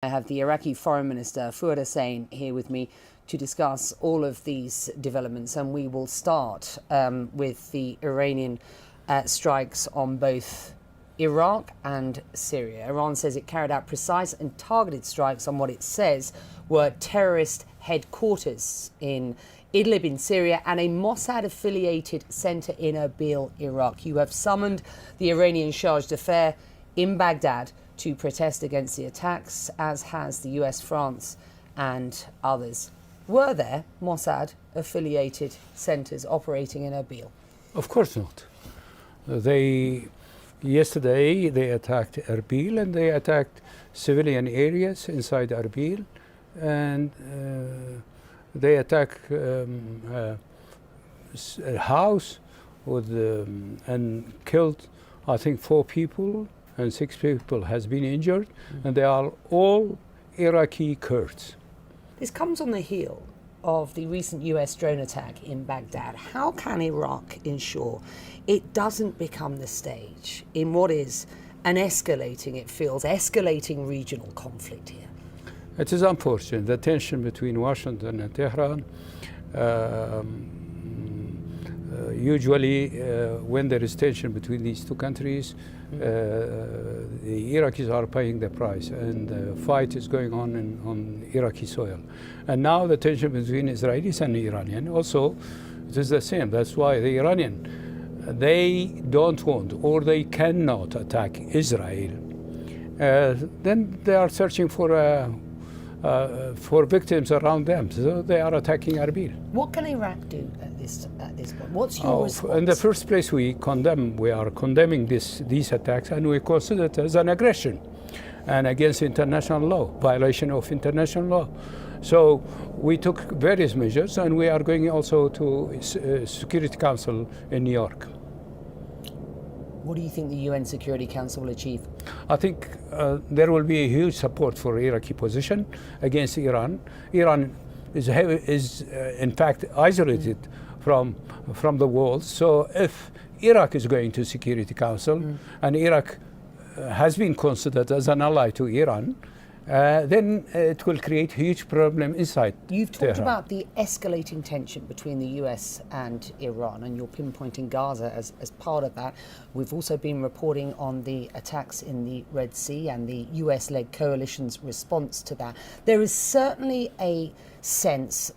I have the Iraqi Foreign Minister Fouad here with me to discuss all of these developments, and we will start with the Iranian strikes on both Iraq and Syria. Iran says it carried out precise and targeted strikes on what it says were terrorist headquarters in Idlib in Syria and a Mossad-affiliated centre in Erbil, Iraq. You have summoned the Iranian charge d'affaires in Baghdad to protest against the attacks, as has the US, France and others. Were there Mossad-affiliated centres operating in Erbil? Of course not. Yesterday they attacked Arbil and they attacked civilian areas inside Arbil, and they attacked a house with and killed, I think, 4 people, and 6 people has been injured, and they are all Iraqi Kurds. This comes on the heel of the recent US drone attack in Baghdad. How can Iraq ensure it doesn't become the stage in what is an escalating regional conflict here? It is unfortunate, the tension between Washington and Tehran. Usually when there is tension between these two countries, the Iraqis are paying the price, and the fight is going on Iraqi soil. And now the tension between Israelis and Iranian also, it is the same. That's why the Iranian, they don't want or they cannot attack Israel. Then they are searching for victims around them, so they are attacking Arbil. What can Iraq do at this point? What's your response? In the first place, we are condemning these attacks, and we consider it as an aggression and against international law, violation of international law. So we took various measures, and we are going also to Security Council in New York. What do you think the UN Security Council will achieve? I think there will be a huge support for Iraqi position against Iran. Iran is in fact isolated from the world. So if Iraq is going to Security Council and Iraq has been considered as an ally to Iran, then it will create huge problem inside You've talked Tehran. about the escalating tension between the US and Iran, and you're pinpointing Gaza as part of that. We've also been reporting on the attacks in the Red Sea and the US-led coalition's response to that. There is certainly a sense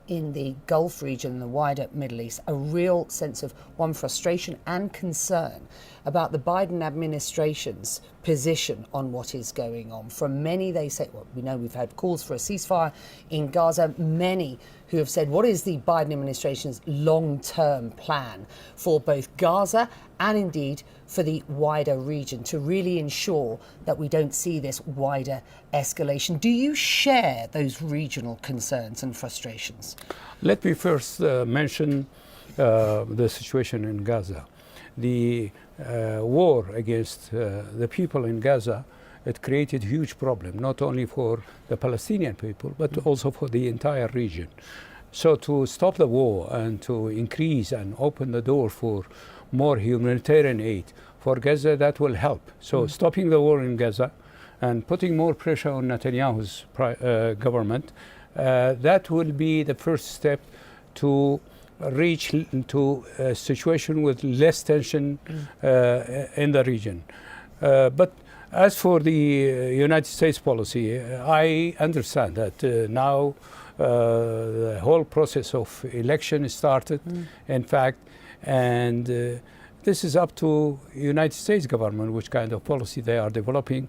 in the Gulf region and the wider Middle East, a real sense of frustration and concern about the Biden administration's position on what is going on. From many, they say, well, we know we've had calls for a ceasefire in Gaza, many who have said, what is the Biden administration's long-term plan for both Gaza and indeed for the wider region to really ensure that we don't see this wider escalation? Do you share those regional concerns and frustrations? Let me first mention the situation in Gaza. The war against the people in Gaza, it created huge problem, not only for the Palestinian people, but also for the entire region. So to stop the war and to increase and open the door for more humanitarian aid for Gaza, that will help. So stopping the war in Gaza and putting more pressure on Netanyahu's government, that will be the first step to reach into a situation with less tension in the region. But as for the United States policy, I understand that now the whole process of election started, in fact, and this is up to United States government which kind of policy they are developing.